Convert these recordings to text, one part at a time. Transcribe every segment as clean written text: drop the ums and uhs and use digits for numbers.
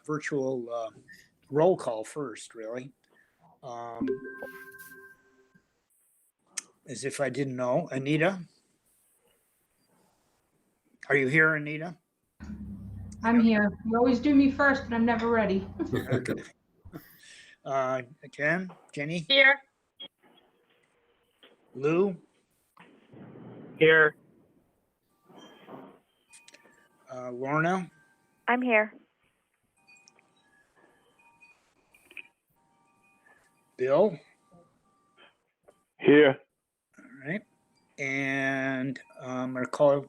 virtual roll call first, really. As if I didn't know. Anita? Are you here, Anita? I'm here. You always do me first, but I'm never ready. Okay. Jenny? Here. Lou? Here. Lorna? I'm here. Bill? Here. All right. And I'm going to call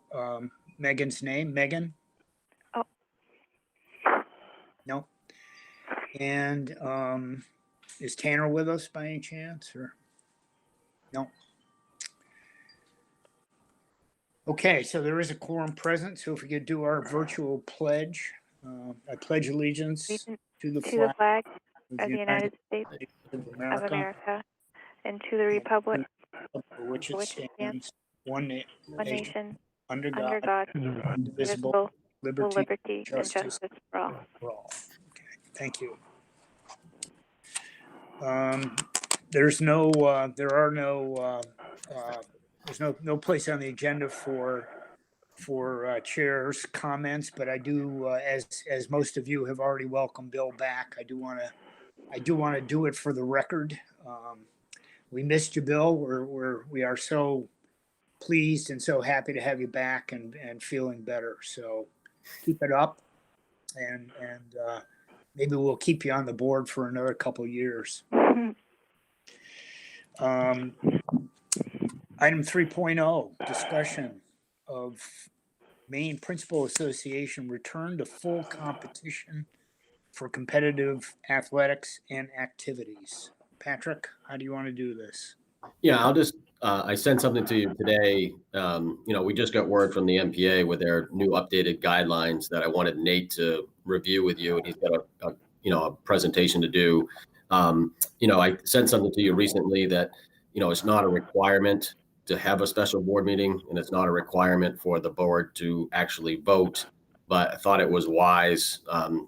Megan's name. Megan? Oh. No. And is Tanner with us by any chance? Or no? Okay, so there is a quorum present. So if we could do our virtual pledge, I pledge allegiance to the flag of the United States of America and to the republic for which it stands, one nation, under God, God, indivisible, liberty and justice for all. Okay, thank you. There's no place on the agenda for chair's comments, but I do, as most of you have already welcomed Bill back, I do want to do it for the record. We missed you, Bill. We are so pleased and so happy to have you back and feeling better. So keep it up, and maybe we'll keep you on the board for another couple of years. Item 3.0, discussion of Maine Principal Association return to full competition for competitive athletics and activities. Patrick, how do you want to do this? Yeah, I'll just, I sent something to you today. We just got word from the MPA with their new updated guidelines that I wanted Nate to review with you, and he's got a presentation to do. I sent something to you recently that, it's not a requirement to have a special board meeting, and it's not a requirement for the board to actually vote, but I thought it was wise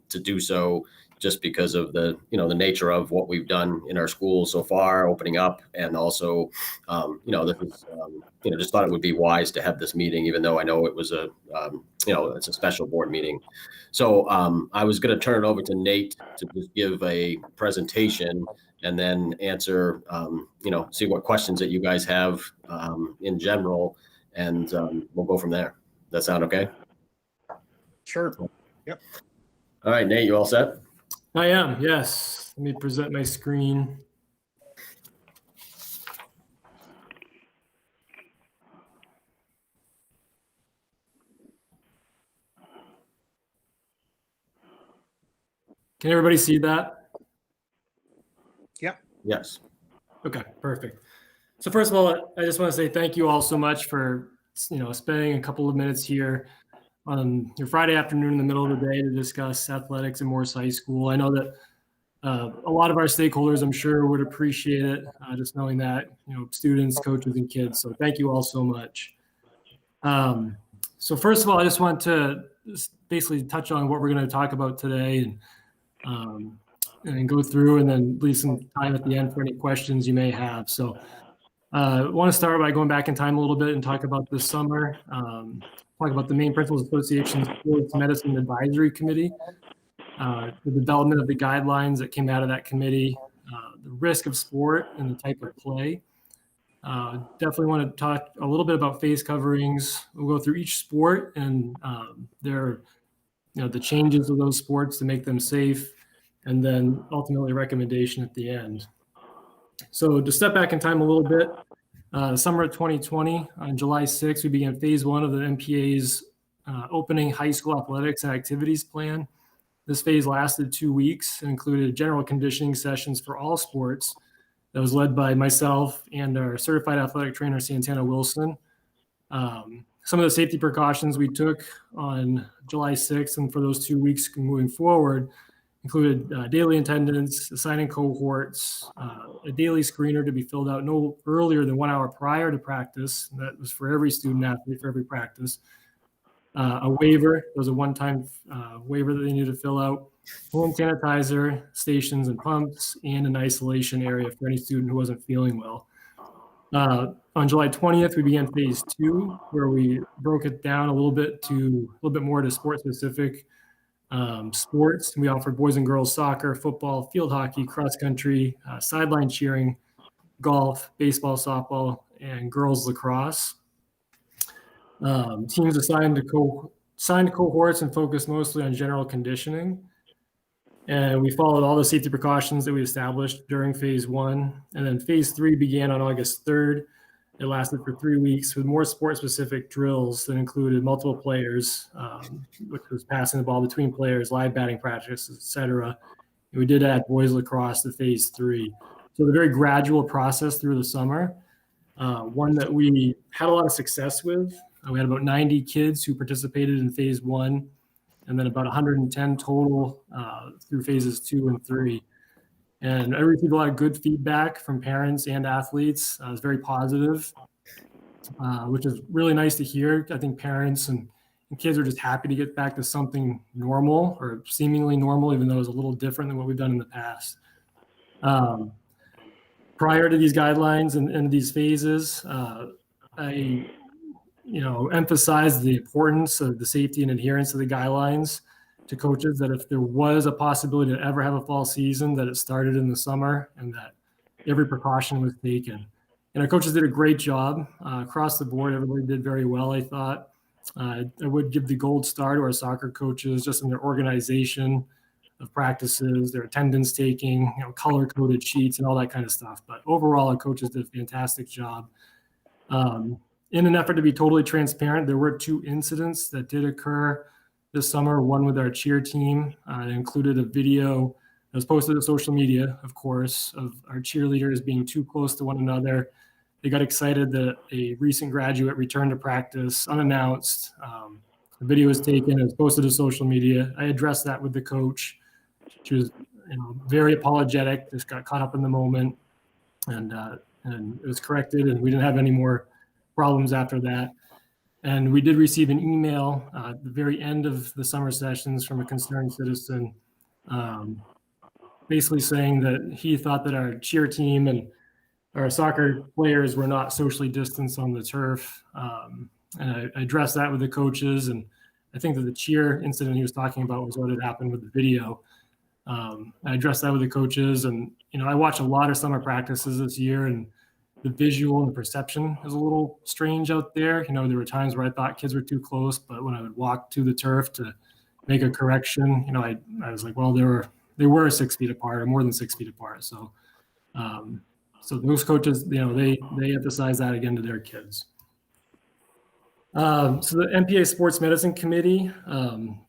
to do so just because of the nature of what we've done in our schools so far, opening up, and also, this is, just thought it would be wise to have this meeting, even though I know it was it's a special board meeting. So I was going to turn it over to Nate to just give a presentation and then answer, see what questions that you guys have in general, and we'll go from there. Does that sound okay? Sure. Yep. All right, Nate, you all set? I am, yes. Let me present my screen. Can everybody see that? Yep. Yes. Okay, perfect. So first of all, I just want to say thank you all so much for, spending a couple of minutes here on your Friday afternoon in the middle of the day to discuss athletics in Morris High School. I know that a lot of our stakeholders, I'm sure, would appreciate it, just knowing that, students, coaches, and kids. So thank you all so much. So first of all, I just want to basically touch on what we're going to talk about today and go through, and then leave some time at the end for any questions you may have. So I want to start by going back in time a little bit and talk about this summer. Talk about the Maine Principals Association's Sports Medicine Advisory Committee, the development of the guidelines that came out of that committee, the risk of sport and the type of play. Definitely want to talk a little bit about face coverings. We'll go through each sport and the changes of those sports to make them safe, and then ultimately recommendation at the end. So to step back in time a little bit, summer of 2020, on July 6th, we began phase 1 of the MPA's opening high school athletics and activities plan. This phase lasted 2 weeks and included general conditioning sessions for all sports that was led by myself and our certified athletic trainer, Santana Wilson. Some of the safety precautions we took on July 6th and for those 2 weeks moving forward included daily attendance, assigning cohorts, a daily screener to be filled out no earlier than 1 hour prior to practice. That was for every student athlete for every practice. a waiver. There was a one-time waiver that they needed to fill out, hand sanitizer stations and pumps, and an isolation area for any student who wasn't feeling well. On July 20th, we began phase 2, where we broke it down a little bit more to sport-specific sports. We offered boys and girls soccer, football, field hockey, cross country, sideline cheering, golf, baseball, softball, and girls lacrosse. Teams assigned to cohorts and focused mostly on general conditioning. And we followed all the safety precautions that we established during phase 1. And then phase 3 began on August 3rd. It lasted for 3 weeks with more sport-specific drills that included multiple players, which was passing the ball between players, live batting practice, etc. And we did add boys lacrosse to phase 3. So a very gradual process through the summer, one that we had a lot of success with. We had about 90 kids who participated in phase 1, and then about 110 total through phases 2 and 3. And I received a lot of good feedback from parents and athletes. It was very positive, which is really nice to hear. I think parents and kids are just happy to get back to something normal or seemingly normal, even though it was a little different than what we've done in the past. Prior to these guidelines and these phases, I emphasize the importance of the safety and adherence to the guidelines to coaches, that if there was a possibility to ever have a fall season, that it started in the summer and that every precaution was taken. And our coaches did a great job across the board. Everybody did very well, I thought. I would give the gold star to our soccer coaches just in their organization of practices, their attendance taking, color-coded sheets and all that kind of stuff. But overall, our coaches did a fantastic job. In an effort to be totally transparent, there were 2 incidents that did occur this summer, one with our cheer team. It included a video that was posted to social media, of course, of our cheerleaders being too close to one another. They got excited that a recent graduate returned to practice unannounced. The video was taken, it was posted to social media. I addressed that with the coach. She was very apologetic, just got caught up in the moment, and it was corrected, and we didn't have any more problems after that. And we did receive an email at the very end of the summer sessions from a concerned citizen, basically saying that he thought that our cheer team and our soccer players were not socially distanced on the turf. And I addressed that with the coaches. And I think that the cheer incident he was talking about was what had happened with the video. I addressed that with the coaches. And, I watched a lot of summer practices this year, and the visual and the perception is a little strange out there. There were times where I thought kids were too close, but when I would walk to the turf to make a correction, I was like, well, they were 6 feet apart or more than 6 feet apart. So, so those coaches, they emphasize that again to their kids. So the MPA Sports Medicine Committee, I'm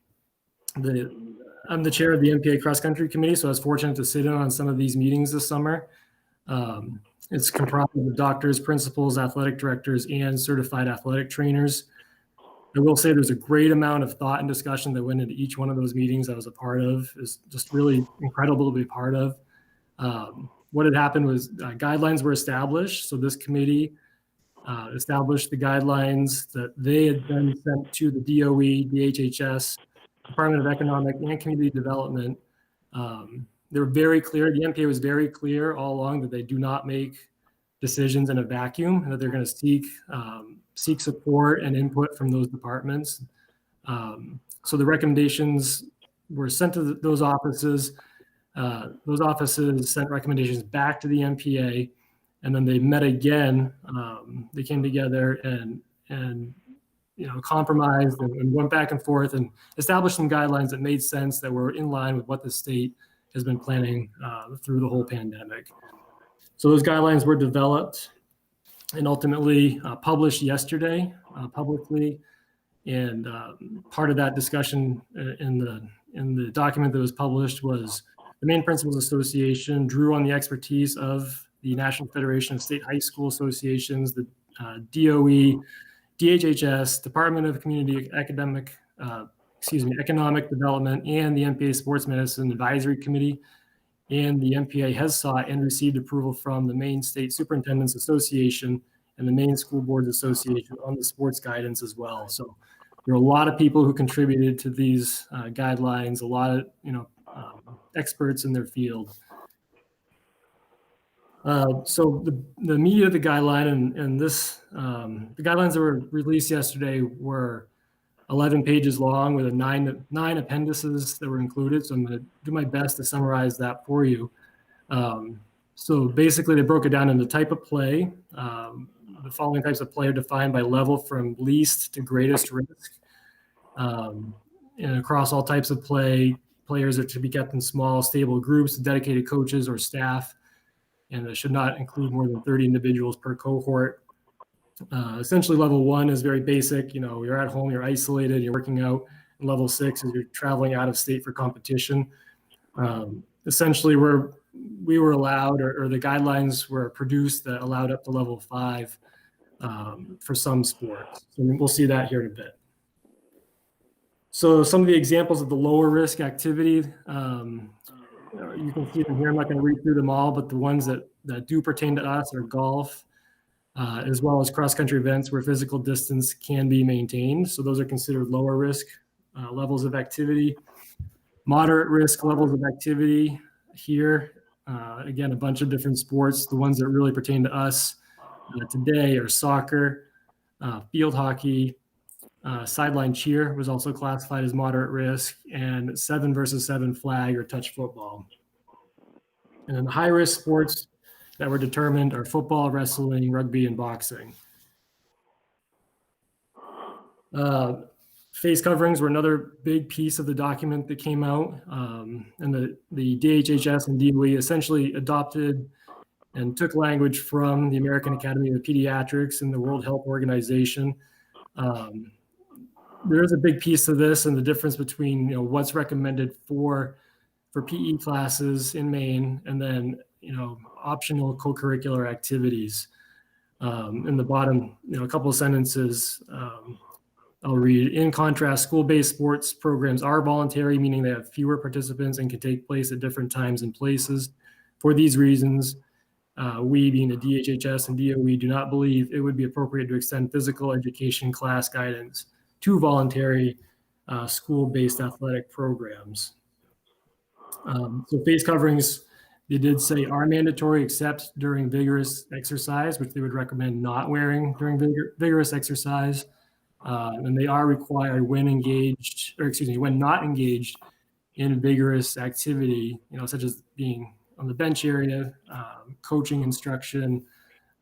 the chair of the MPA Cross Country Committee, so I was fortunate to sit in on some of these meetings this summer. It's comprised of doctors, principals, athletic directors, and certified athletic trainers. I will say there's a great amount of thought and discussion that went into each one of those meetings I was a part of. It's just really incredible to be a part of. What had happened was guidelines were established. So this committee established the guidelines that they had then sent to the DOE, DHHS, Department of Economic and Community Development. They were very clear. The MPA was very clear all along that they do not make decisions in a vacuum, and that they're going to seek support and input from those departments. So the recommendations were sent to those offices. Those offices sent recommendations back to the MPA, and then they met again. They came together and compromised and went back and forth and established some guidelines that made sense, that were in line with what the state has been planning through the whole pandemic. So those guidelines were developed and ultimately published yesterday publicly. And part of that discussion in the document that was published was the Maine Principals Association drew on the expertise of the National Federation of State High School Associations, the DOE, DHHS, Department of Economic Development, and the MPA Sports Medicine Advisory Committee. And the MPA has sought and received approval from the Maine State Superintendents Association and the Maine School Boards Association on the sports guidance as well. So There are a lot of people who contributed to these guidelines, a lot of experts in their field. So the meat of the guideline and this, the guidelines that were released yesterday were 11 pages long with nine appendices that were included. So I'm going to do my best to summarize that for you. So basically they broke it down into type of play. The following types of play are defined by level from least to greatest risk. And across all types of play, players are to be kept in small, stable groups, dedicated coaches or staff, and it should not include more than 30 individuals per cohort. Essentially, level 1 is very basic. You're at home, you're isolated, you're working out. And level 6 is you're traveling out of state for competition. Essentially, we were allowed, or the guidelines were produced that allowed up to level 5 for some sports. So we'll see that here in a bit. So some of the examples of the lower risk activity, you can see them here. I'm not going to read through them all, but the ones that do pertain to us are golf, as well as cross-country events where physical distance can be maintained. So those are considered lower risk levels of activity. Moderate risk levels of activity here, again, a bunch of different sports. The ones that really pertain to us today are soccer, field hockey, sideline cheer was also classified as moderate risk, and 7 versus 7 flag or touch football. And then the high risk sports that were determined are football, wrestling, rugby, and boxing. Face coverings were another big piece of the document that came out, and the DHHS and DOE essentially adopted and took language from the American Academy of Pediatrics and the World Health Organization. There is a big piece of this and the difference between what's recommended for PE classes in Maine and then optional co-curricular activities. In the bottom, a couple of sentences I'll read. In contrast, school-based sports programs are voluntary, meaning they have fewer participants and can take place at different times and places. For these reasons, we, being the DHHS and DOE, do not believe it would be appropriate to extend physical education class guidance to voluntary school-based athletic programs. So face coverings, they did say are mandatory except during vigorous exercise, which they would recommend not wearing during vigorous exercise. And they are required when not engaged in vigorous activity, such as being on the bench area, coaching instruction.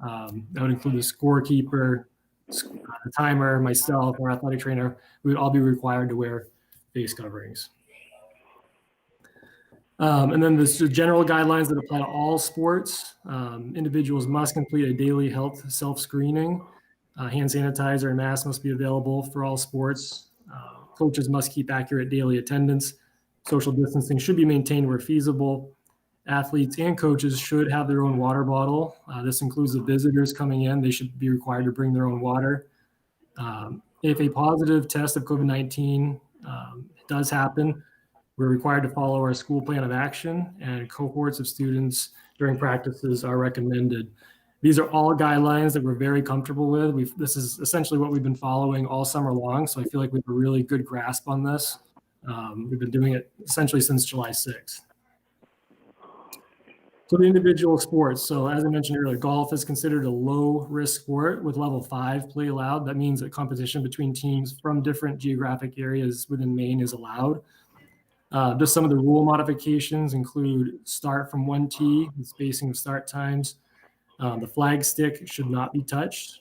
That would include the scorekeeper, the timer, myself, our athletic trainer. We would all be required to wear face coverings. And then the general guidelines that apply to all sports. Individuals must complete a daily health self-screening. Hand sanitizer and masks must be available for all sports. Coaches must keep accurate daily attendance. Social distancing should be maintained where feasible. Athletes and coaches should have their own water bottle. This includes the visitors coming in. They should be required to bring their own water. If a positive test of COVID-19 does happen, we're required to follow our school plan of action, and cohorts of students during practices are recommended. These are all guidelines that we're very comfortable with. This is essentially what we've been following all summer long, so I feel like we have a really good grasp on this. We've been doing it essentially since July 6th. So the individual sports. So as I mentioned earlier, golf is considered a low risk sport with level 5 play allowed. That means that competition between teams from different geographic areas within Maine is allowed. Just some of the rule modifications include start from 1 tee, the spacing of start times. The flag stick should not be touched.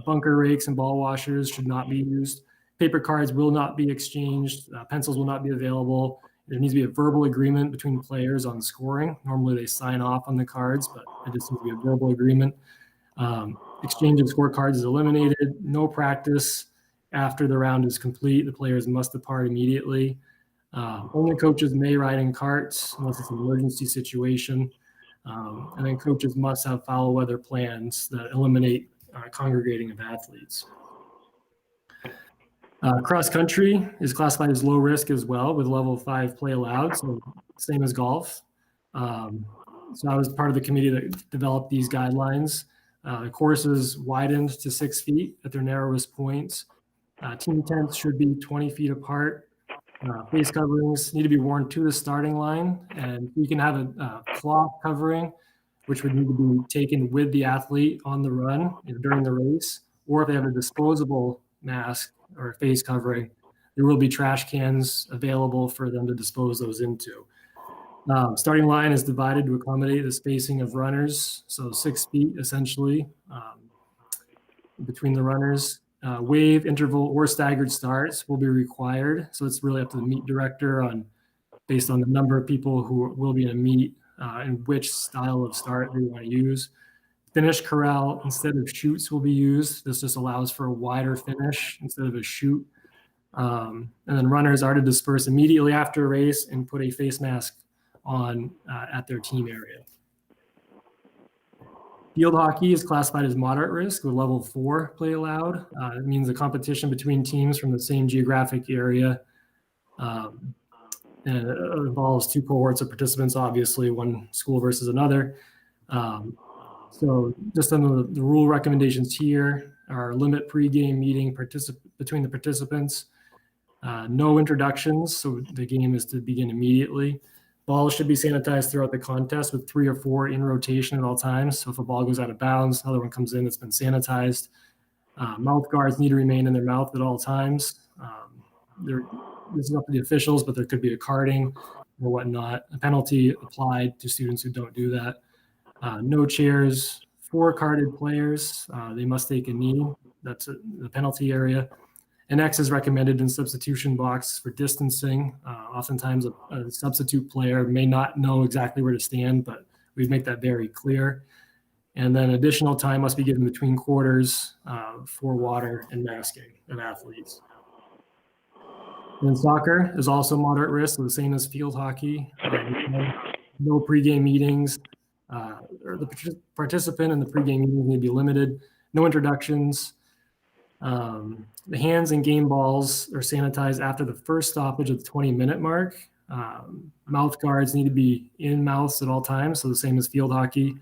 Bunker rakes and ball washers should not be used. Paper cards will not be exchanged. Pencils will not be available. There needs to be a verbal agreement between players on scoring. Normally they sign off on the cards, but it just needs to be a verbal agreement. Exchange of scorecards is eliminated. No practice after the round is complete. The players must depart immediately. Only coaches may ride in carts unless it's an emergency situation. And then coaches must have foul weather plans that eliminate congregating of athletes. Cross country is classified as low risk as well with level 5 play allowed, so same as golf. So I was part of the committee that developed these guidelines. The courses widened to 6 feet at their narrowest points. Team tents should be 20 feet apart. Face coverings need to be worn to the starting line, and you can have a cloth covering, which would need to be taken with the athlete on the run during the race, or if they have a disposable mask or face covering, there will be trash cans available for them to dispose those into. Starting line is divided to accommodate the spacing of runners, so 6 feet essentially between the runners. Wave, interval, or staggered starts will be required, so it's really up to the meet director based on the number of people who will be in a meet and which style of start they want to use. Finish corral instead of chutes will be used. This just allows for a wider finish instead of a chute. And then runners are to disperse immediately after a race and put a face mask on at their team area. Field hockey is classified as moderate risk with level 4 play allowed. It means a competition between teams from the same geographic area. And it involves 2 cohorts of participants, obviously, one school versus another. So just some of the rule recommendations here are limit pregame meeting between the participants. No introductions, so the game is to begin immediately. Balls should be sanitized throughout the contest with 3 or 4 in rotation at all times. So if a ball goes out of bounds, another one comes in that's been sanitized. Mouth guards need to remain in their mouth at all times. This is up to the officials, but there could be a carding or whatnot. A penalty applied to students who don't do that. No chairs. 4 carded players, they must take a knee. That's the penalty area. An X is recommended in substitution box for distancing. Oftentimes a substitute player may not know exactly where to stand, but we make that very clear. And then additional time must be given between quarters for water and masking of athletes. And soccer is also moderate risk, so the same as field hockey. No pregame meetings. Or the participant in the pregame meetings need to be limited. No introductions. The hands and game balls are sanitized after the first stoppage of the 20-minute mark. Mouth guards need to be in mouths at all times, so the same as field hockey.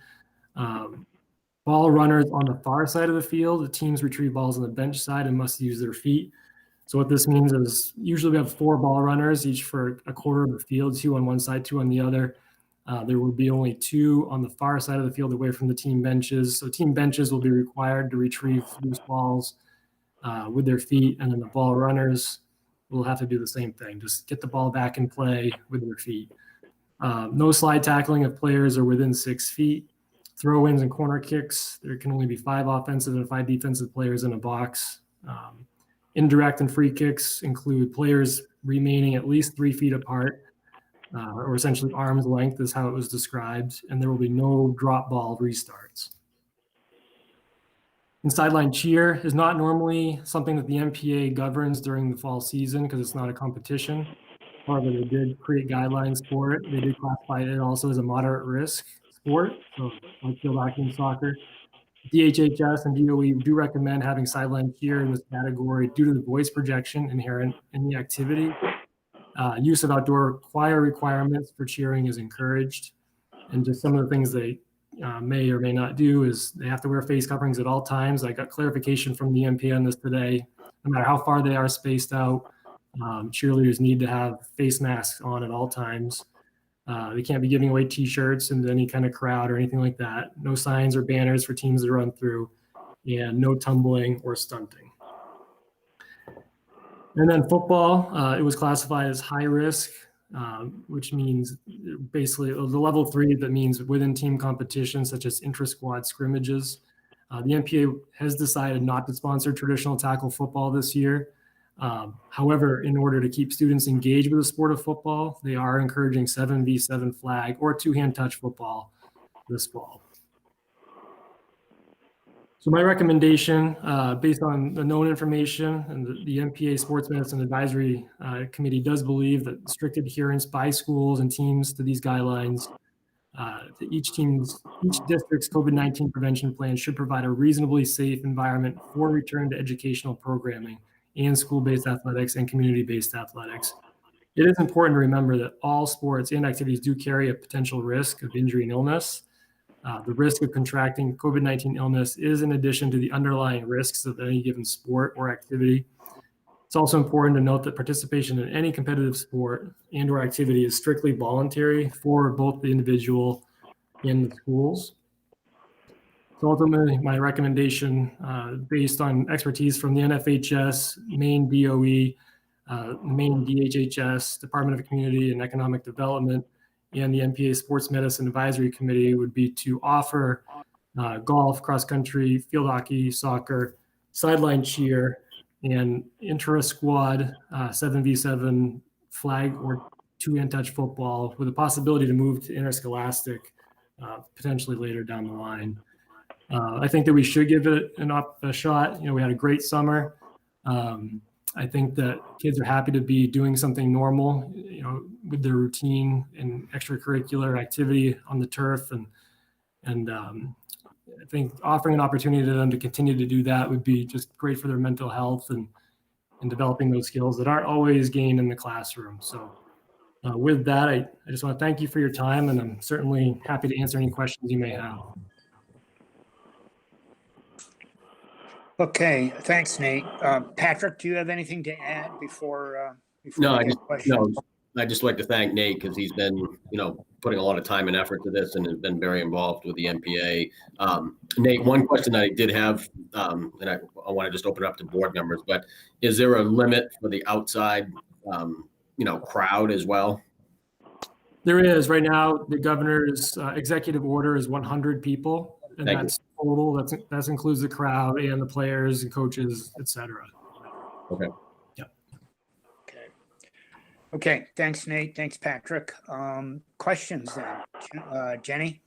Ball runners on the far side of the field, the teams retrieve balls on the bench side and must use their feet. So what this means is usually we have 4 ball runners, each for a quarter of the field, 2 on one side, 2 on the other. There will be only 2 on the far side of the field away from the team benches. So team benches will be required to retrieve loose balls with their feet, and then the ball runners will have to do the same thing. Just get the ball back in play with their feet. No slide tackling if players are within 6 feet. Throw-ins and corner kicks, there can only be 5 offensive and 5 defensive players in a box. Indirect and free kicks include players remaining at least 3 feet apart, or essentially arm's length is how it was described, and there will be no drop ball restarts. And sideline cheer is not normally something that the MPA governs during the fall season because it's not a competition. However, they did create guidelines for it. They did classify it also as a moderate risk sport, so like field hockey and soccer. DHHS and DOE do recommend having sideline cheer in this category due to the voice projection inherent in the activity. Use of outdoor choir requirements for cheering is encouraged. And just some of the things they may or may not do is they have to wear face coverings at all times. I got clarification from the MPA on this today. No matter how far they are spaced out, cheerleaders need to have face masks on at all times. They can't be giving away T-shirts into any kind of crowd or anything like that. No signs or banners for teams to run through, and no tumbling or stunting. And then football, it was classified as high risk, which means basically the level 3 that means within team competition, such as intra-squad scrimmages. The MPA has decided not to sponsor traditional tackle football this year. However, in order to keep students engaged with the sport of football, they are encouraging 7v7 flag or 2-hand touch football this fall. So my recommendation, based on the known information, and the MPA Sports Medicine Advisory Committee does believe that strict adherence by schools and teams to these guidelines, each district's COVID-19 prevention plan should provide a reasonably safe environment for return to educational programming and school-based athletics and community-based athletics. It is important to remember that all sports and activities do carry a potential risk of injury and illness. The risk of contracting COVID-19 illness is in addition to the underlying risks of any given sport or activity. It's also important to note that participation in any competitive sport and or activity is strictly voluntary for both the individual and the schools. So ultimately, my recommendation, based on expertise from the NFHS, Maine DOE, Maine DHHS, Department of Community and Economic Development, and the MPA Sports Medicine Advisory Committee, would be to offer golf, cross country, field hockey, soccer, sideline cheer, and intra-squad 7v7 flag or two-hand touch football, with a possibility to move to interscholastic potentially later down the line. I think that we should give it a shot. We had a great summer. I think that kids are happy to be doing something normal, with their routine and extracurricular activity on the turf, and I think offering an opportunity to them to continue to do that would be just great for their mental health and developing those skills that aren't always gained in the classroom. So with that, I just want to thank you for your time, and I'm certainly happy to answer any questions you may have. Okay, thanks, Nate. Patrick, do you have anything to add before? No, I'd just like to thank Nate, because he's been, putting a lot of time and effort to this and has been very involved with the MPA. Nate, one question that I did have, and I want to just open it up to board members, but is there a limit for the outside, crowd as well? There is. Right now, the governor's executive order is 100 people, and that's total. That includes the crowd and the players and coaches, et cetera. Okay. Okay, thanks, Nate. Thanks, Patrick. Questions then? Jenny?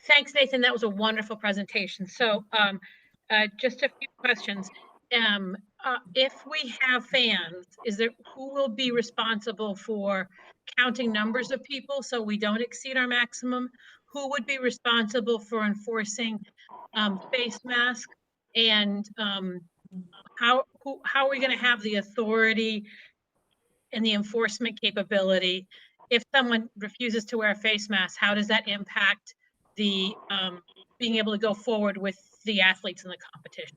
Thanks, Nathan. That was a wonderful presentation. So just a few questions. If we have fans, who will be responsible for counting numbers of people so we don't exceed our maximum? Who would be responsible for enforcing face masks? And how are we going to have the authority and the enforcement capability if someone refuses to wear a face mask? How does that impact the being able to go forward with the athletes in the competition?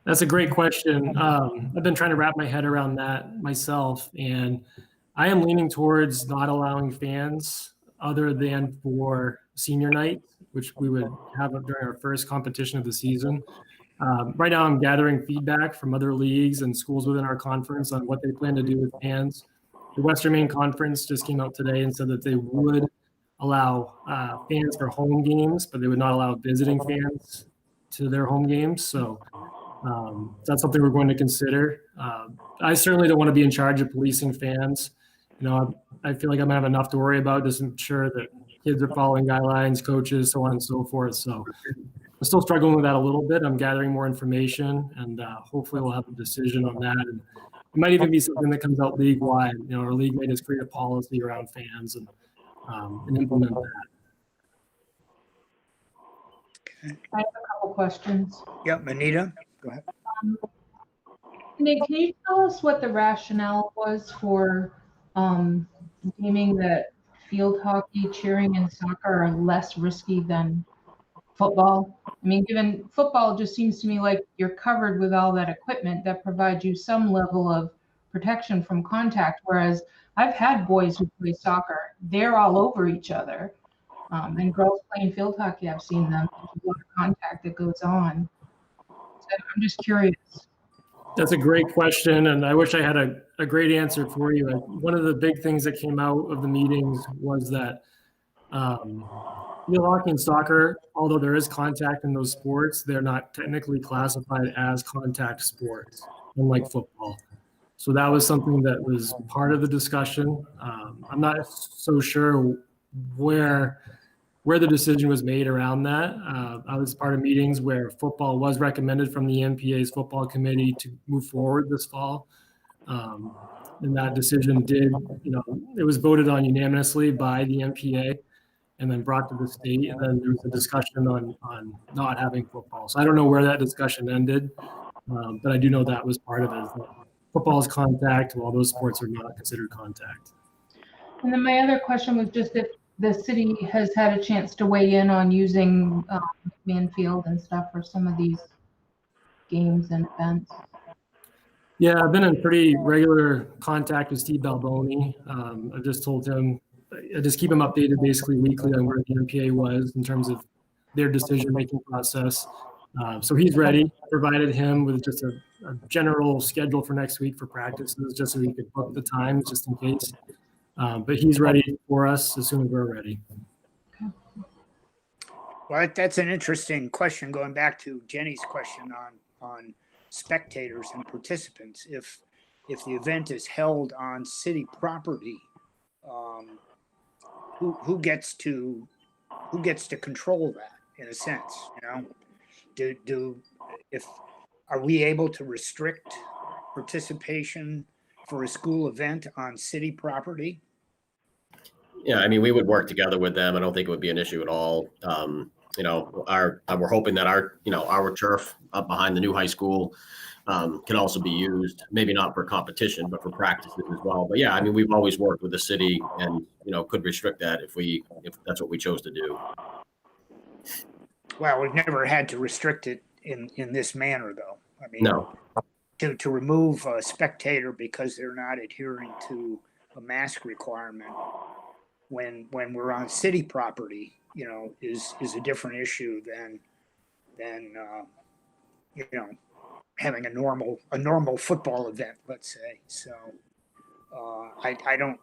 That's a great question. I've been trying to wrap my head around that myself, and I am leaning towards not allowing fans other than for senior night, which we would have during our first competition of the season. Right now, I'm gathering feedback from other leagues and schools within our conference on what they plan to do with fans. The Western Maine Conference just came out today and said that they would allow fans for home games, but they would not allow visiting fans to their home games. So that's something we're going to consider. I certainly don't want to be in charge of policing fans. I feel like I'm gonna have enough to worry about, just ensure that kids are following guidelines, coaches, so on and so forth. So I'm still struggling with that a little bit. I'm gathering more information, and hopefully we'll have a decision on that. And it might even be something that comes out league-wide. Our league may just create a policy around fans and implement that. I have a couple questions. Yep, Anita, go ahead. Nate, can you tell us what the rationale was for deeming that field hockey, cheering, and soccer are less risky than football? I mean, given football just seems to me like you're covered with all that equipment that provides you some level of protection from contact, whereas I've had boys who play soccer, they're all over each other. And girls playing field hockey, I've seen them, there's a lot of contact that goes on. So I'm just curious. That's a great question, and I wish I had a great answer for you. One of the big things that came out of the meetings was that field hockey and soccer, although there is contact in those sports, they're not technically classified as contact sports, unlike football. So that was something that was part of the discussion. I'm not so sure where the decision was made around that. I was part of meetings where football was recommended from the MPA's football committee to move forward this fall. And that decision it was voted on unanimously by the MPA and then brought to the state. And then there was a discussion on not having football. So I don't know where that discussion ended, but I do know that was part of it. Football is contact, while those sports are not considered contact. And then my other question was just if the city has had a chance to weigh in on using McMahon Field and stuff for some of these games and events? Yeah, I've been in pretty regular contact with Steve Balboni. I just told him, I just keep him updated basically weekly on where the MPA was in terms of their decision-making process. So he's ready. I provided him with just a general schedule for next week for practices, just so he could book the times just in case. But he's ready for us as soon as we're ready. Well, that's an interesting question, going back to Jenny's question on spectators and participants. If the event is held on city property, who gets to control that in a sense? Are we able to restrict participation for a school event on city property? Yeah, I mean, we would work together with them. I don't think it would be an issue at all. We're hoping that our turf up behind the new high school can also be used, maybe not for competition, but for practices as well. But yeah, I mean, we've always worked with the city and, could restrict that if that's what we chose to do. Well, we've never had to restrict it in this manner, though. I mean, No. To remove a spectator because they're not adhering to a mask requirement when we're on city property, is a different issue than having a normal football event, let's say. So I don't,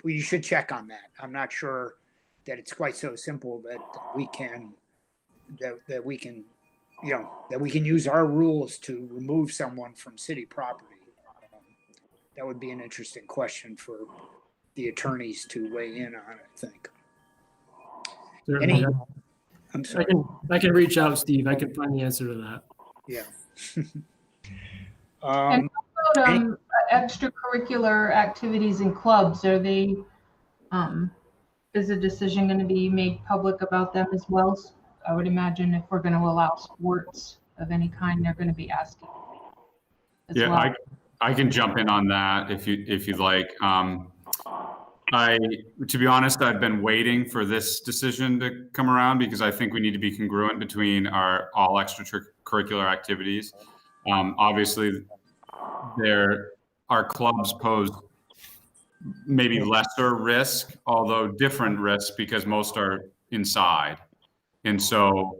we should check on that. I'm not sure that it's quite so simple that we can use our rules to remove someone from city property. That would be an interesting question for the attorneys to weigh in on, I think. Certainly. I'm sorry. I can reach out, Steve. I can find the answer to that. Yeah. And how about extracurricular activities and clubs? Are they, is a decision going to be made public about them as well? I would imagine if we're going to allow sports of any kind, they're going to be asking. Yeah, well. I can jump in on that if you'd like. To be honest, I've been waiting for this decision to come around because I think we need to be congruent between our all extracurricular activities. Obviously, our clubs pose maybe lesser risk, although different risk because most are inside. And so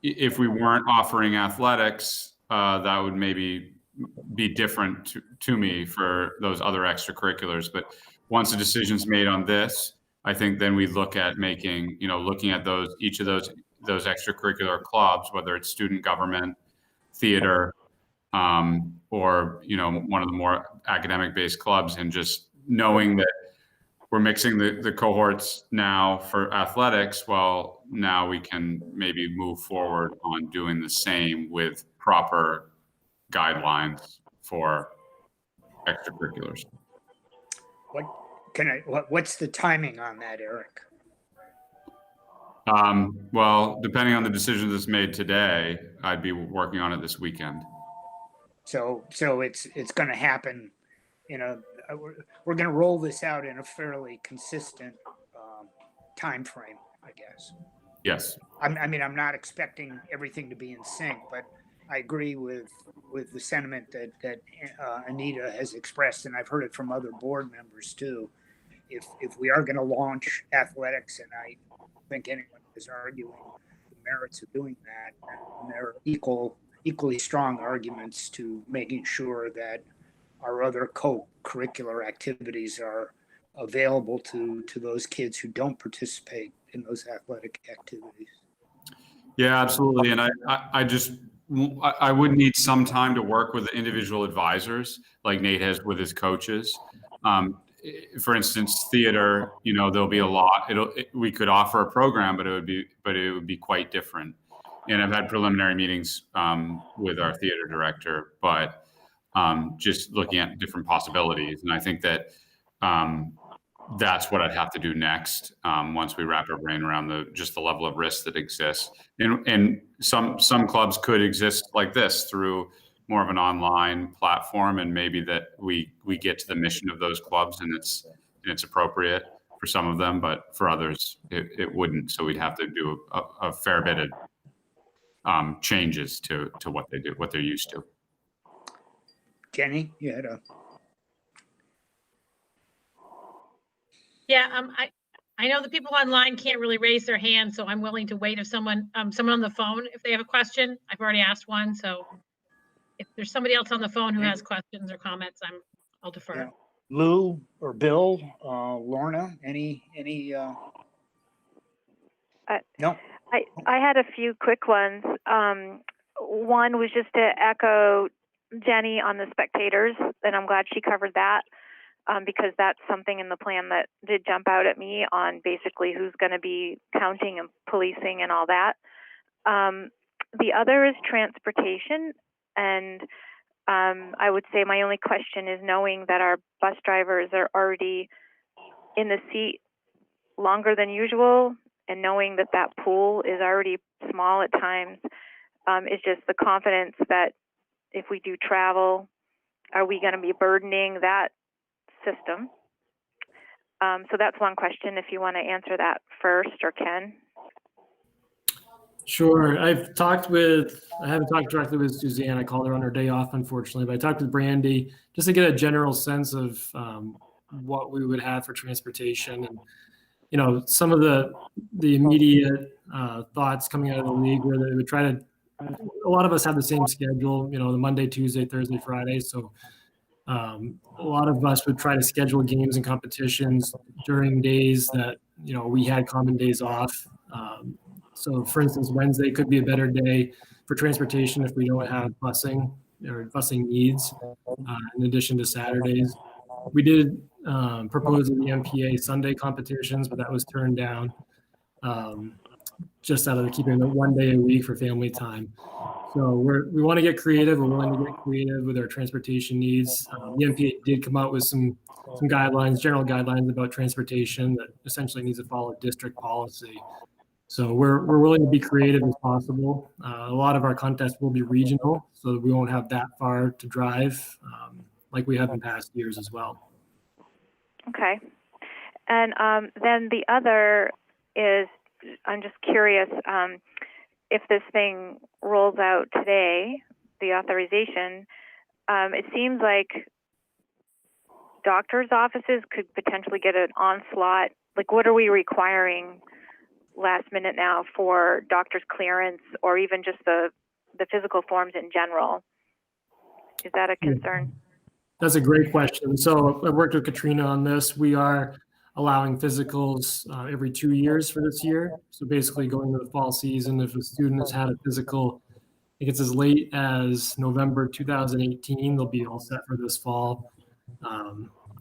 if we weren't offering athletics, that would maybe be different to me for those other extracurriculars. But once a decision's made on this, I think then we look at looking at each of those extracurricular clubs, whether it's student government, theater, or one of the more academic-based clubs, and just knowing that we're mixing the cohorts now for athletics. Well, now we can maybe move forward on doing the same with proper guidelines for extracurriculars. What's the timing on that, Eric? Well, depending on the decision that's made today, I'd be working on it this weekend. So it's going to happen we're going to roll this out in a fairly consistent time frame, I guess. Yes. I'm not expecting everything to be in sync, but I agree with the sentiment that Anita has expressed, and I've heard it from other board members too. If we are going to launch athletics, and I think anyone is arguing the merits of doing that, and there are equally strong arguments to making sure that our other co-curricular activities are available to those kids who don't participate in those athletic activities. Yeah, absolutely. And I would need some time to work with the individual advisors like Nate has with his coaches. For instance, theater, there'll be a lot. We could offer a program, but it would be quite different. And I've had preliminary meetings with our theater director, but just looking at different possibilities. And I think that that's what I'd have to do next once we wrap our brain around the level of risk that exists. And some clubs could exist like this through more of an online platform, and maybe that we get to the mission of those clubs and it's appropriate for some of them, but for others it wouldn't. So we'd have to do a fair bit of changes to what they do, what they're used to. Jenny, you had a, Yeah, I know the people online can't really raise their hand, so I'm willing to wait if someone on the phone, if they have a question. I've already asked one, so if there's somebody else on the phone who has questions or comments, I'll defer. yeah. Lou or Bill, Lorna, any, no? I had a few quick ones. One was just to echo Jenny on the spectators, and I'm glad she covered that because that's something in the plan that did jump out at me on basically who's going to be counting and policing and all that. The other is transportation, and I would say my only question is knowing that our bus drivers are already in the seat longer than usual, and knowing that that pool is already small at times, is just the confidence that if we do travel, are we going to be burdening that system? So that's one question, if you want to answer that first, or Ken. Sure. I haven't talked directly with Suzanne. I called her on her day off, unfortunately, but I talked with Brandy just to get a general sense of what we would have for transportation. And, you know, some of the immediate thoughts coming out of the league where they would try to, a lot of us have the same schedule, you know, the Monday, Tuesday, Thursday, Friday. So a lot of us would try to schedule games and competitions during days that, you know, we had common days off. So for instance, Wednesday could be a better day for transportation if we don't have busing or busing needs, in addition to Saturdays. We did propose the MPA Sunday competitions, but that was turned down just out of keeping it 1 day a week for family time. So we want to get creative. We're willing to get creative with our transportation needs. The MPA did come out with some guidelines, general guidelines about transportation that essentially needs to follow district policy. So we're willing to be creative as possible. A lot of our contests will be regional, so that we won't have that far to drive like we have in past years as well. Okay. And then the other is, I'm just curious, if this thing rolls out today, the authorization, it seems like doctors' offices could potentially get an onslaught. Like, what are we requiring last minute now for doctor's clearance, or even just the physical forms in general? Is that a concern? That's a great question. So I worked with Katrina on this. We are allowing physicals every 2 years for this year. So basically going to the fall season, if a student has had a physical, I think it's as late as November 2018, they'll be all set for this fall,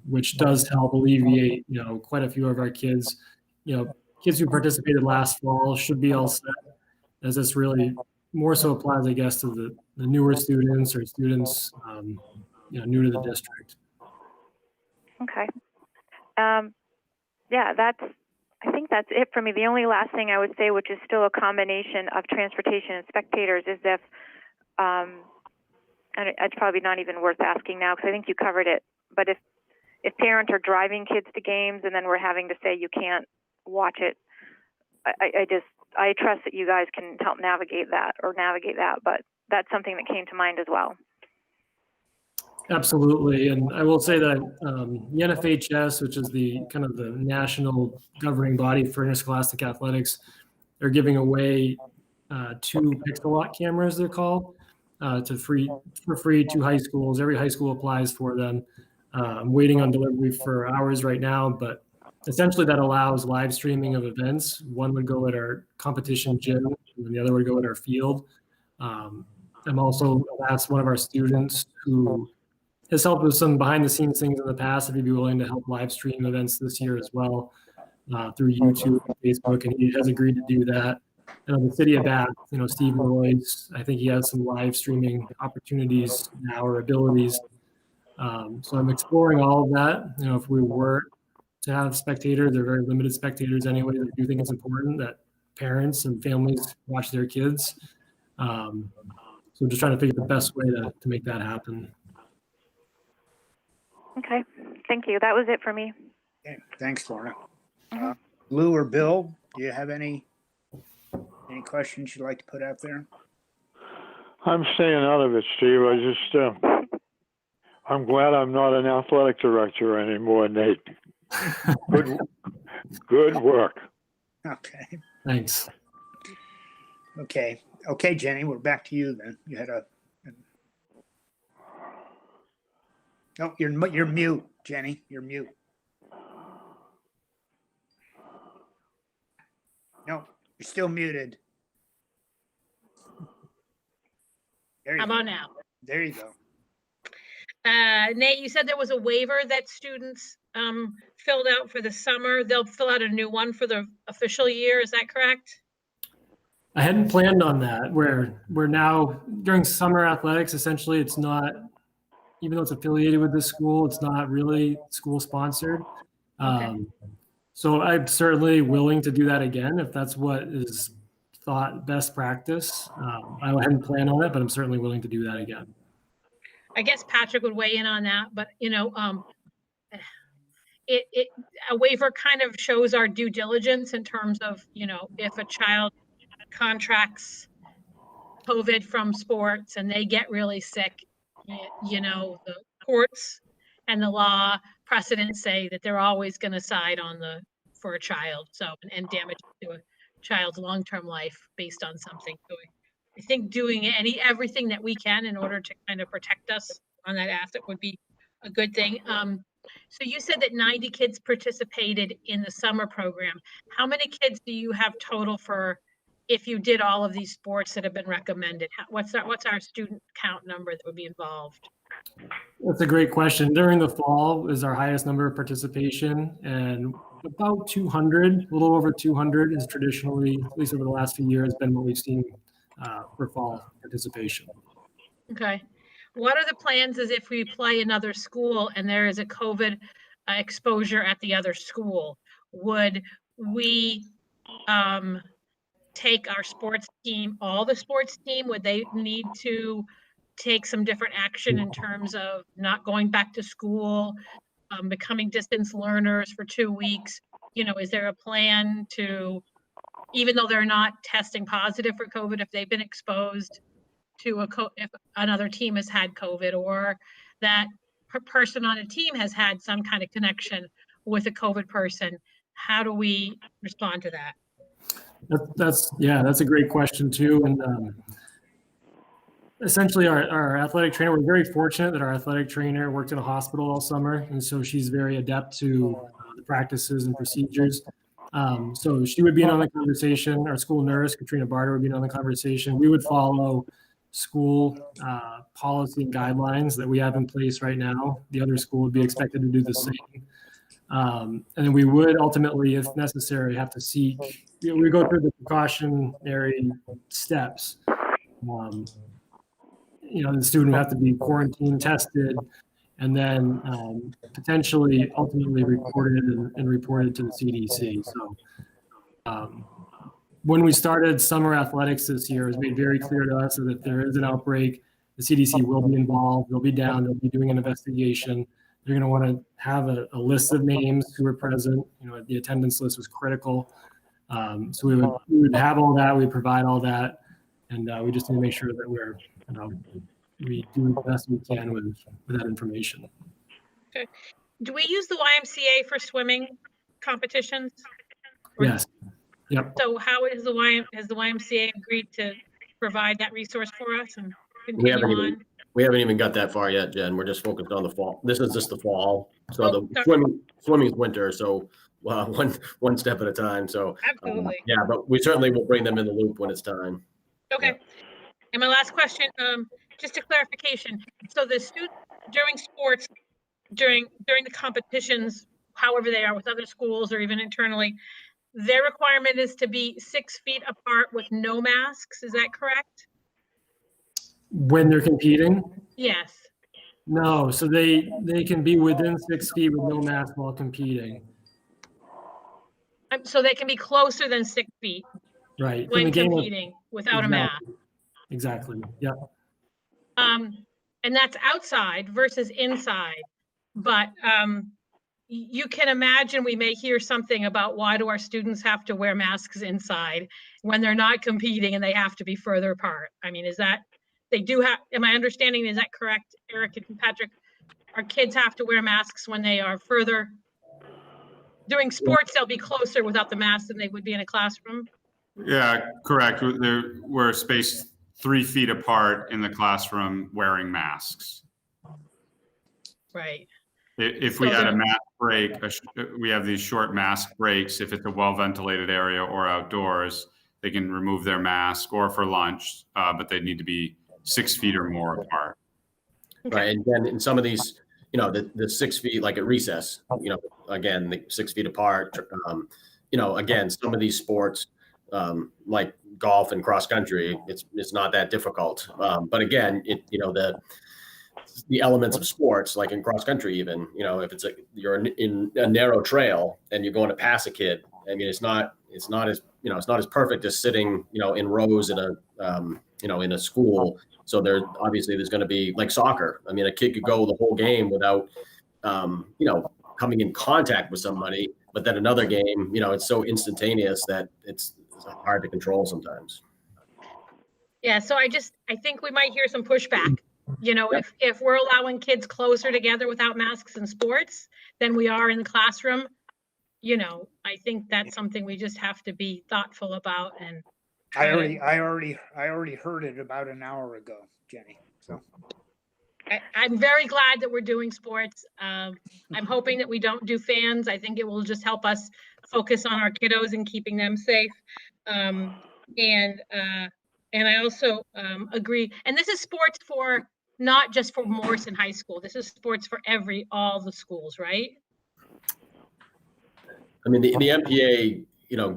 which does help alleviate, you know, quite a few of our kids, you know, kids who participated last fall should be all set, as this really more so applies, I guess, to the newer students or students, you know, new to the district. Okay. Yeah, I think that's it for me. The only last thing I would say, which is still a combination of transportation and spectators, is if, and it's probably not even worth asking now because I think you covered it, but if parents are driving kids to games and then we're having to say you can't watch it, I trust that you guys can help navigate that, but that's something that came to mind as well. Absolutely. And I will say that the NFHS, which is the kind of the national governing body for interscholastic athletics, they're giving away 2 Pixel cameras, they're called, for free to high schools. Every high school applies for them. I'm waiting on delivery for ours right now, but essentially that allows live streaming of events. One would go at our competition gym, and the other would go at our field. I'm also asked one of our students who has helped with some behind the scenes things in the past if he'd be willing to help live stream events this year as well through YouTube and Facebook, and he has agreed to do that. And the city of Bath, you know, Steve Royce, I think he has some live streaming opportunities now or abilities. So I'm exploring all of that. You know, if we were to have spectators, they're very limited spectators anyway. I do think it's important that parents and families watch their kids. So I'm just trying to figure the best way to make that happen. Okay, thank you. That was it for me. Okay, thanks, Lorna. Lou or Bill, do you have any questions you'd like to put out there? I'm staying out of it, Steve. I just, I'm glad I'm not an athletic director anymore, Nate. Good work. Okay. Thanks. Okay. Okay, Jenny, we're back to you then. You had a. No, you're mute, Jenny. You're mute. No, you're still muted. There you How go. about now? There you go. Nate, you said there was a waiver that students filled out for the summer. They'll fill out a new one for the official year. Is that correct? I hadn't planned on that. We're now during summer athletics. Essentially, it's not, even though it's affiliated with this school, it's not really school sponsored. Okay. So I'm certainly willing to do that again if that's what is thought best practice. I hadn't planned on it, but I'm certainly willing to do that again. I guess Patrick would weigh in on that, but you know, a waiver kind of shows our due diligence in terms of, you know, if a child contracts COVID from sports and they get really sick, you know, the courts and the law precedents say that they're always going to side on for a child. So, and damage to a child's long-term life based on something. So I think doing everything that we can in order to kind of protect us on that asset would be a good thing. So you said that 90 kids participated in the summer program. How many kids do you have total for if you did all of these sports that have been recommended? What's our student count number that would be involved? That's a great question. During the fall is our highest number of participation, and about 200, a little over 200 is traditionally, at least over the last few years, been what we've seen for fall participation. Okay. What are the plans as if we play another school and there is a COVID exposure at the other school? Would we take our sports team, all the sports team, would they need to take some different action in terms of not going back to school, becoming distance learners for 2 weeks? You know, is there a plan to, even though they're not testing positive for COVID, if they've been exposed to if another team has had COVID, or that person on a team has had some kind of connection with a COVID person, how do we respond to that? That's a great question too. And essentially our athletic trainer, we're very fortunate that our athletic trainer worked in a hospital all summer. And so she's very adept to the practices and procedures. So she would be in on the conversation. Our school nurse, Katrina Barter, would be in on the conversation. We would follow school policy and guidelines that we have in place right now. The other school would be expected to do the same. And then we would ultimately, if necessary, have to seek, we go through the precautionary steps. The student would have to be quarantined, tested, and then potentially ultimately reported and reported to the CDC. So when we started summer athletics this year, it was made very clear to us that if there is an outbreak, the CDC will be involved. They'll be down. They'll be doing an investigation. They're going to want to have a list of names who were present. The attendance list was critical. So we would have all that. We provide all that, and we just need to make sure that we do the best we can with that information. Okay. Do we use the YMCA for swimming competitions? Yes. Yep. So how is the YMCA agreed to provide that resource for us and We continue haven't even got that far yet, Jen. We're just focused on the fall. This is just the fall. So the swimming is winter. So one step at a time. So absolutely. But we certainly will bring them in the loop when it's time. Okay. Yeah. And my last question, just a clarification. So the students during sports, during the competitions, however they are with other schools or even internally, their requirement is to be 6 feet apart with no masks. Is that correct? When they're competing? Yes. No, so they can be within 6 feet with no mask while competing. So they can be closer than 6 feet. Right. When competing without a mask. Exactly. Yeah. And that's outside versus inside. But you can imagine we may hear something about why do our students have to wear masks inside when they're not competing and they have to be further apart. I mean, is that they do have, am I understanding, is that correct, Eric and Patrick? Our kids have to wear masks when they are further doing sports. They'll be closer without the mask than they would be in a classroom. Yeah, correct. We're spaced 3 feet apart in the classroom wearing masks. Right. If we had a mask break, we have these short mask breaks. If it's a well-ventilated area or outdoors, they can remove their mask, or for lunch, but they need to be 6 feet or more apart. Okay. Right. And then in some of these, the 6 feet, like at recess, again, the 6 feet apart, again, some of these sports, like golf and cross country, it's not that difficult. But again, the elements of sports, like in cross country, even, if it's you're in a narrow trail and you're going to pass a kid, I mean, it's not as perfect as sitting, in rows in a school. So there's going to be like soccer. I mean, a kid could go the whole game without, coming in contact with somebody, but then another game, it's so instantaneous that it's hard to control sometimes. Yeah. So I think we might hear some pushback. If we're allowing kids closer together without masks in sports than we are in the classroom, I think that's something we just have to be thoughtful about. And I already heard it about an hour ago, Jenny. So I'm very glad that we're doing sports. I'm hoping that we don't do fans. I think it will just help us focus on our kiddos and keeping them safe. And I also agree. And this is sports for not just for Morrison High School. This is sports for all the schools, right? I mean, the MPA,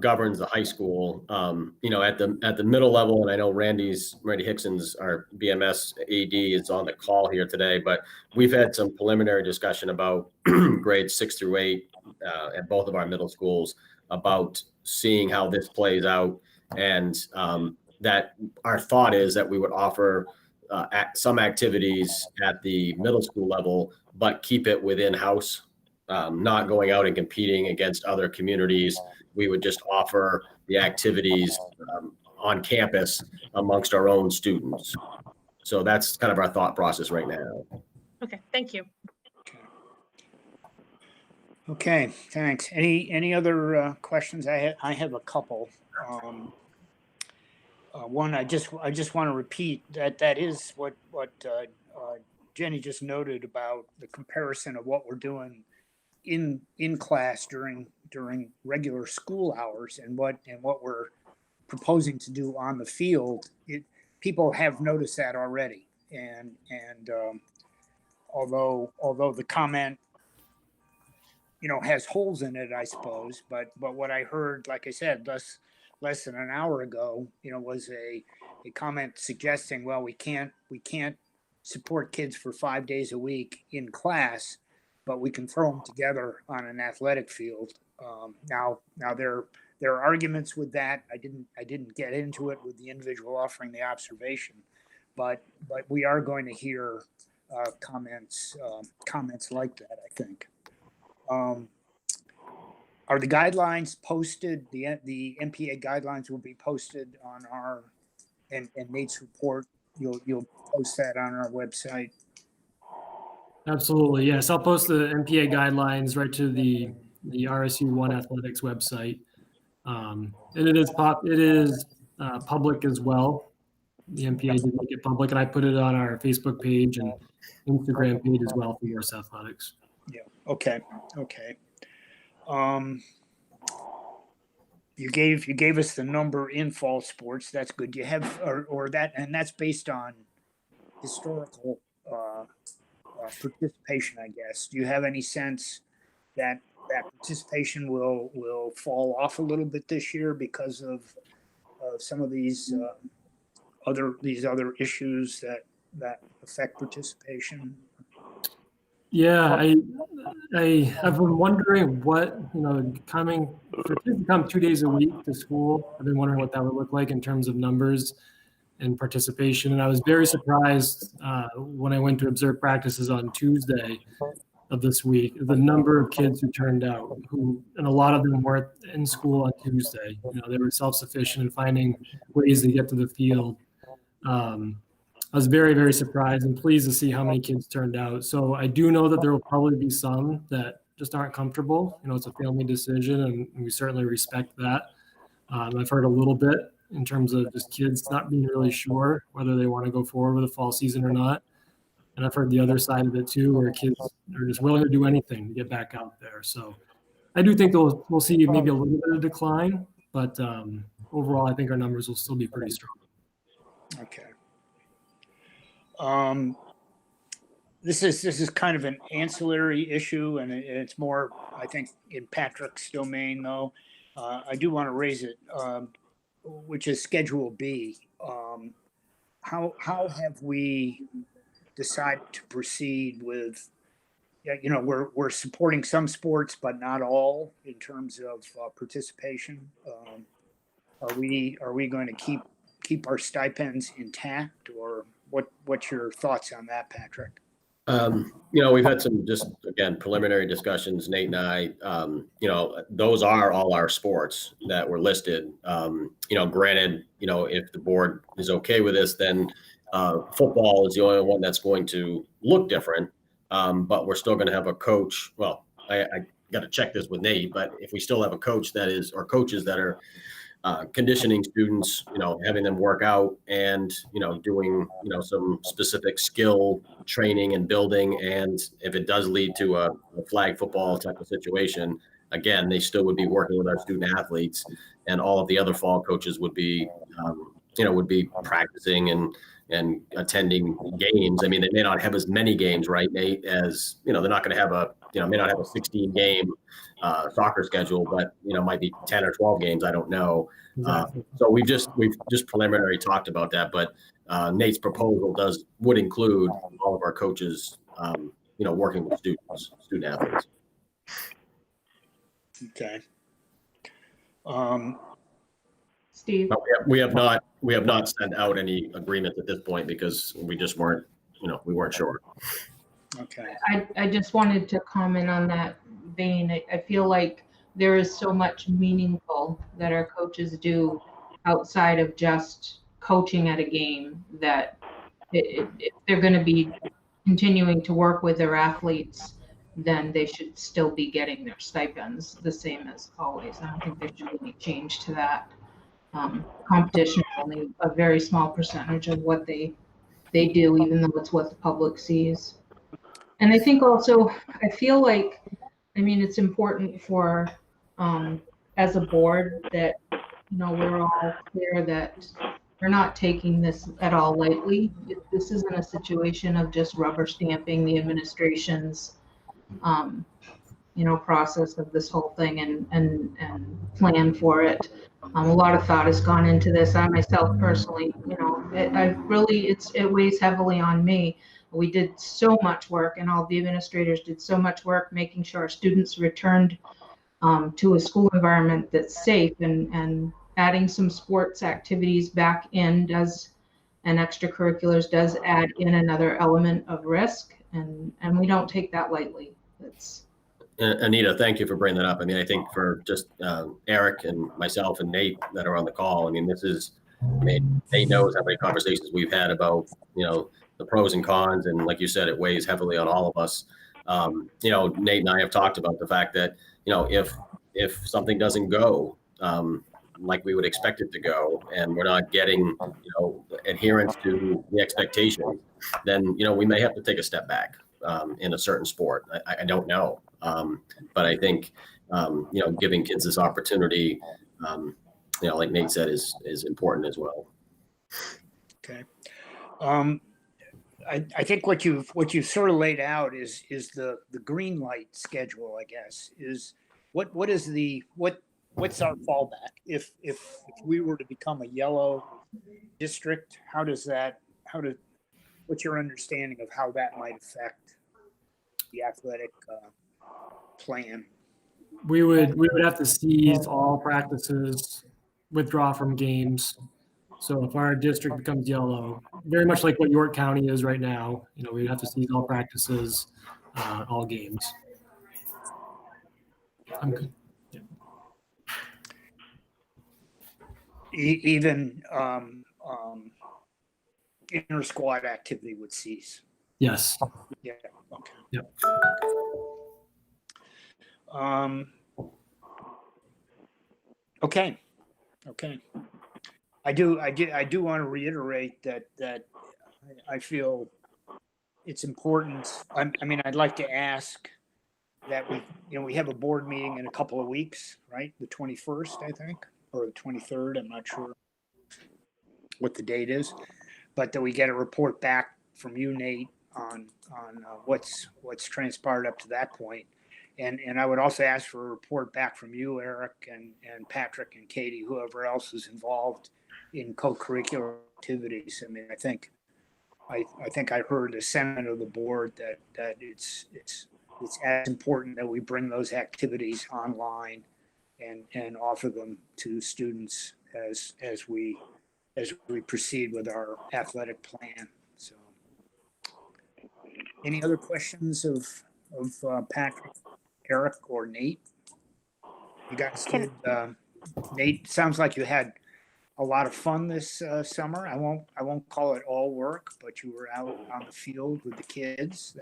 governs the high school, at the middle level. And I know Randy Hickson's, our BMS AD, is on the call here today, but we've had some preliminary discussion about grades 6 through 8 at both of our middle schools about seeing how this plays out. And that our thought is that we would offer some activities at the middle school level, but keep it within house, not going out and competing against other communities. We would just offer the activities on campus amongst our own students. So that's kind of our thought process right now. Okay, thank you. Okay, thanks. Any other questions? I have a couple. One, I just want to repeat that is what Jenny just noted about the comparison of what we're doing in class during regular school hours and what we're proposing to do on the field. People have noticed that already, and although the comment has holes in it, I suppose, but what I heard, like I said, less than an hour ago, was a comment suggesting, well, we can't support kids for 5 days a week in class, but we can throw them together on an athletic field. Now there are arguments with that. I didn't get into it with the individual offering the observation, but we are going to hear comments like that, I think. Are the guidelines posted? The MPA guidelines will be posted on our and Nate's report. You'll post that on our website. Absolutely, yes. I'll post the MPA guidelines right to the RSU1 Athletics website, and it is public as well. The MPA did make it public, and I put it on our Facebook page and Instagram page as well for Morris Athletics. Yeah. Okay. You gave us the number in fall sports. That's good. You have or that, and that's based on historical participation, I guess. Do you have any sense that participation will fall off a little bit this year because of some of these other issues that affect participation? Yeah, I've been wondering what, for kids to come 2 days a week to school, I've been wondering what that would look like in terms of numbers and participation. And I was very surprised when I went to observe practices on Tuesday of this week, the number of kids who turned out, and a lot of them weren't in school on Tuesday. They were self-sufficient in finding ways to get to the field. I was very, very surprised and pleased to see how many kids turned out. So I do know that there will probably be some that just aren't comfortable. You know, it's a family decision, and we certainly respect that. I've heard a little bit in terms of just kids not being really sure whether they want to go forward with the fall season or not. And I've heard the other side of it too, where kids are just willing to do anything to get back out there. So I do think we'll see maybe a little bit of decline, but overall, I think our numbers will still be pretty strong. Okay. This is kind of an ancillary issue, and it's more, I think, in Patrick's domain, though. I do want to raise it, which is Schedule B. How have we decided to proceed with? You know, we're supporting some sports, but not all in terms of participation. Are we going to keep our stipends intact, or what's your thoughts on that, Patrick? You know, we've had some just, again, preliminary discussions, Nate and I. You know, those are all our sports that were listed. You know, granted, you know, if the board is okay with this, then football is the only one that's going to look different. But we're still going to have a coach. Well, I got to check this with Nate, but if we still have a coach that is, or coaches that are conditioning students, you know, having them work out and, you know, doing, you know, some specific skill training and building. And if it does lead to a flag football type of situation, again, they still would be working with our student athletes, and all of the other fall coaches would be, you know, would be practicing and attending games. I mean, they may not have as many games, right, Nate, as, you know, they're not going to have a, you know, may not have a 16 game soccer schedule, but, you know, might be 10 or 12 games. I don't know. So we've just preliminary talked about that, but Nate's proposal would include all of our coaches, you know, working with student athletes. Okay. Steve? But we have not sent out any agreement at this point because we just weren't, you know, we weren't sure. Okay. I just wanted to comment on that vein. I feel like there is so much meaningful that our coaches do outside of just coaching at a game that if they're going to be continuing to work with their athletes, then they should still be getting their stipends the same as always. I don't think there should be any change to that. Competition is only a very small percentage of what they do, even though it's what the public sees. And I think also, I feel like, I mean, it's important for, as a board, that, you know, we're all clear that we're not taking this at all lightly. This isn't a situation of just rubber stamping the administration's, you know, process of this whole thing and plan for it. A lot of thought has gone into this. I myself personally, you know, it weighs heavily on me. We did so much work, and all the administrators did so much work making sure our students returned to a school environment that's safe, and adding some sports activities back in and extracurriculars does add in another element of risk, and we don't take that lightly. Anita, thank you for bringing that up. I mean, I think for just Eric and myself and Nate that are on the call, I mean, Nate knows how many conversations we've had about, you know, the pros and cons. And like you said, it weighs heavily on all of us. You know, Nate and I have talked about the fact that, you know, if something doesn't go like we would expect it to go, and we're not getting, you know, adherence to the expectation, then, you know, we may have to take a step back in a certain sport. I don't know. But I think, you know, giving kids this opportunity, you know, like Nate said, is important as well. Okay. I think what you've sort of laid out is the green light schedule, I guess. What's our fallback if we were to become a yellow district? What's your understanding of how that might affect the athletic plan? We would have to cease all practices, withdraw from games. So if our district becomes yellow, very much like what York County is right now, you know, we'd have to cease all practices, all games. I'm good. Yeah. Even inter-squad activity would cease. Yes. Yeah, okay. Yep. Okay. I do want to reiterate that I feel it's important. I mean, I'd like to ask that we have a board meeting in a couple of weeks, right? The 21st, I think, or the 23rd. I'm not sure what the date is, but that we get a report back from you, Nate, on what's transpired up to that point. And I would also ask for a report back from you, Eric, and Patrick and Katie, whoever else is involved in co-curricular activities. I mean, I think I heard the sentiment of the board that it's as important that we bring those activities online and offer them to students as we proceed with our athletic plan. So, any other questions of Patrick, Eric, or Nate? You guys did. Nate, sounds like you had a lot of fun this summer. I won't call it all work, but you were out on the field with the kids.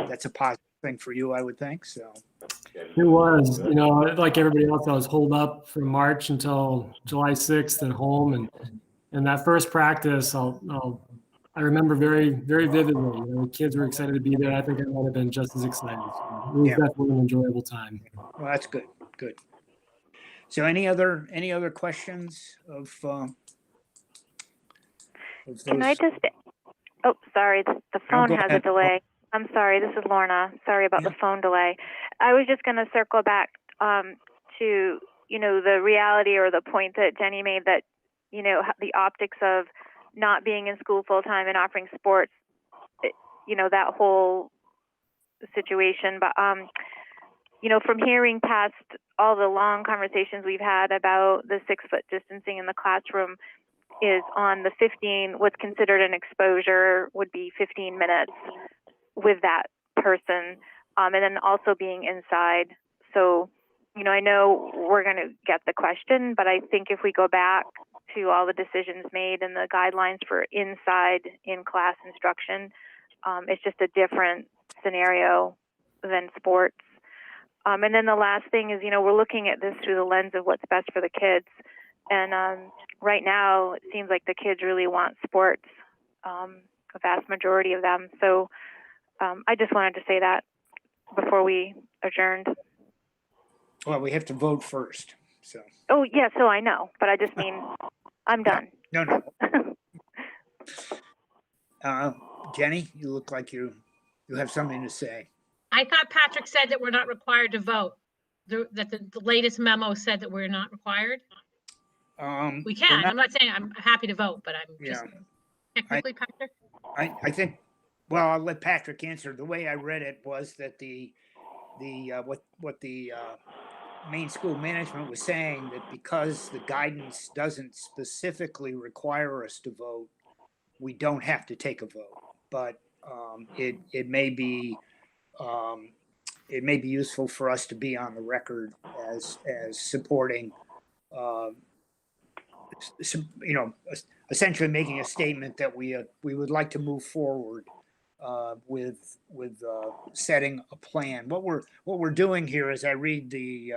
That's a positive thing for you, I would think. So It was, like everybody else, I was holed up from March until July 6th at home, and that first practice, I remember very, very vividly. The kids were excited to be there. I think I might have been just as excited. So it was definitely an enjoyable time. Well, that's good. Good. So any other questions of those? Can I just, oh, sorry, the phone has a delay. I'm sorry, this is Lorna. Sorry about the phone delay. I was just going to circle back to, the reality or the point that Jenny made that, the optics of not being in school full time and offering sports, that whole situation. But, from hearing past all the long conversations we've had about the 6-foot distancing in the classroom is on the 15, what's considered an exposure would be 15 minutes with that person. And then also being inside. So, I know we're going to get the question, but I think if we go back to all the decisions made and the guidelines for inside in-class instruction, it's just a different scenario than sports. And then the last thing is, we're looking at this through the lens of what's best for the kids. And right now, it seems like the kids really want sports, a vast majority of them. So I just wanted to say that before we adjourned. Well, we have to vote first. So. Oh, yeah, so I know, but I just mean, I'm done. No. Jenny, you look like you have something to say. I thought Patrick said that we're not required to vote. That the latest memo said that we're not required. We can. I'm not saying I'm happy to vote, but I'm just technically, Patrick. I think. Well, I'll let Patrick answer. The way I read it was that what the main school management was saying, that because the guidance doesn't specifically require us to vote, we don't have to take a vote. But it may be useful for us to be on the record as supporting, essentially making a statement that we would like to move forward with setting a plan. What we're doing here, as I read the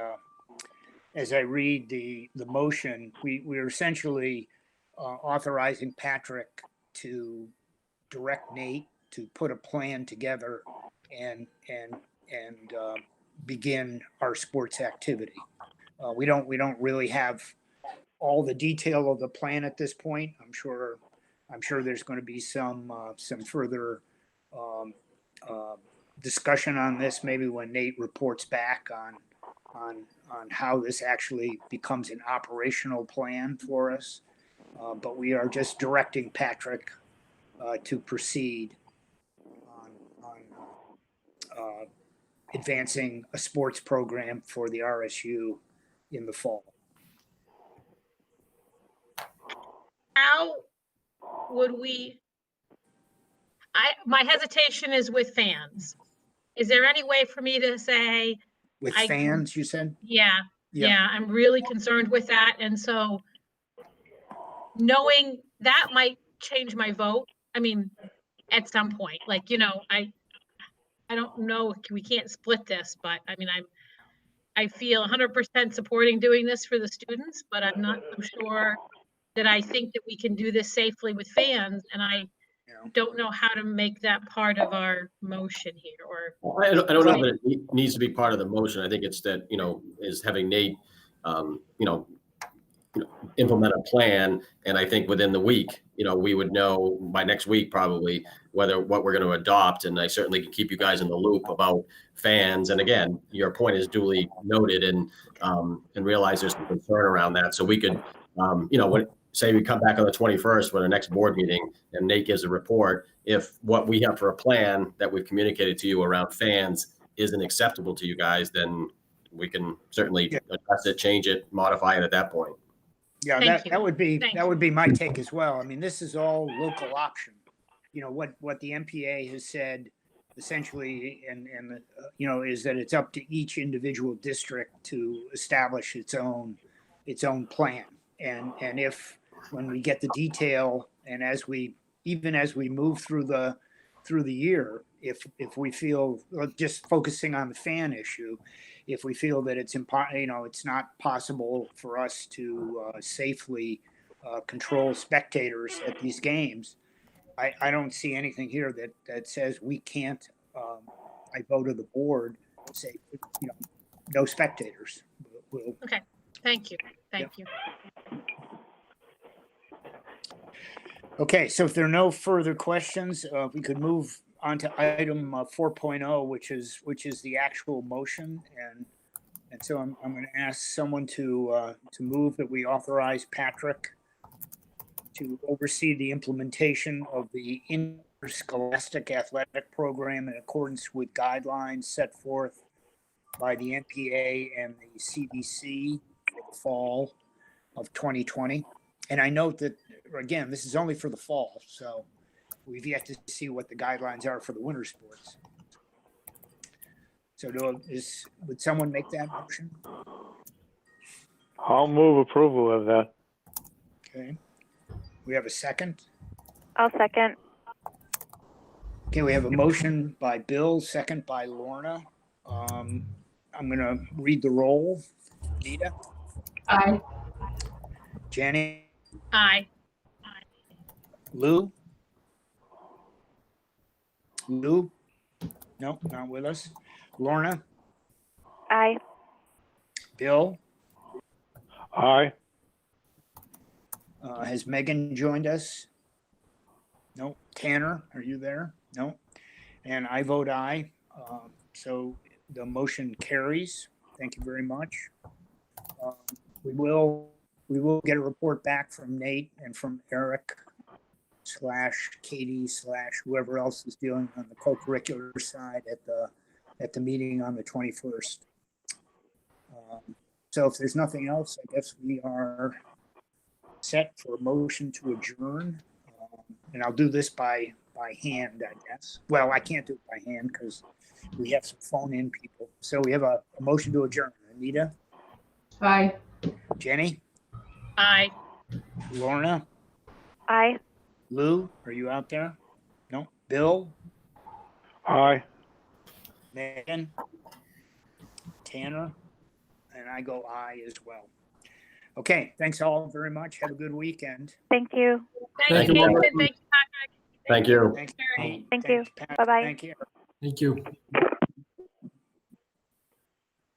motion, we're essentially authorizing Patrick to direct Nate to put a plan together and begin our sports activity. We don't really have all the detail of the plan at this point. I'm sure there's going to be some further discussion on this, maybe when Nate reports back on how this actually becomes an operational plan for us. But we are just directing Patrick to proceed on advancing a sports program for the RSU in the fall. How would we? My hesitation is with fans. Is there any way for me to say with fans? You said? Yeah. I'm really concerned with that, and so knowing that might change my vote. I mean, at some point, like, you know, I don't know, we can't split this, but I mean, I feel 100% supporting doing this for the students, but I'm not so sure that I think that we can do this safely with fans, and I Yeah. don't know how to make that part of our motion here, or. I don't know that it needs to be part of the motion. I think it's that, you know, is having Nate, you know, implement a plan. And I think within the week, you know, we would know by next week probably what we're going to adopt. And I certainly can keep you guys in the loop about fans. And again, your point is duly noted, and realize there's some concern around that. So we could, you know, say we come back on the 21st for the next board meeting and Nate gives a report. If what we have for a plan that we've communicated to you around fans isn't acceptable to you guys, then we can certainly adjust it, change it, modify it at that point. Yeah, that would be my take as well. I mean, this is all local option. You know, what the MPA has said essentially, and you know, is that it's up to each individual district to establish its own plan. And if when we get the detail, and as we move through the year, if we feel, just focusing on the fan issue, if we feel that it's it's not possible for us to safely control spectators at these games, I don't see anything here that says we can't. I vote of the board say, you know, no spectators. Okay, thank you. Thank you. Okay, so if there are no further questions, we could move on to item 4.0, which is the actual motion, and so I'm going to ask someone to move that we authorize Patrick to oversee the implementation of the interscholastic athletic program in accordance with guidelines set forth by the MPA and the CBC for the fall of 2020. And I note that, again, this is only for the fall, so we've yet to see what the guidelines are for the winter sports. So would someone make that motion? I'll move approval of that. Okay. We have a second. I'll second. Okay, we have a motion by Bill, second by Lorna. I'm going to read the roll. Nita? Aye. Jenny? Aye. Lou? Lou? Nope, not with us. Lorna? Aye. Bill? Aye. Has Megan joined us? No. Tanner, are you there? No. And I vote aye. So the motion carries. Thank you very much. We will get a report back from Nate and from Eric / Katie / whoever else is dealing on the co-curricular side at the meeting on the 21st. So if there's nothing else, I guess we are set for a motion to adjourn. And I'll do this by hand, I guess. Well, I can't do it by hand because we have some phone-in people. So we have a motion to adjourn. Anita? Aye. Jenny? Aye. Lorna? Aye. Lou, are you out there? No. Bill? Aye. Megan? Tanner? And I go aye as well. Okay, thanks all very much. Have a good weekend. Thank you. Thank you, you. Nathan. Thank you, Patrick. Thank you. Thanks. Thank you. Pat. Bye-bye. Thank you. Thank you.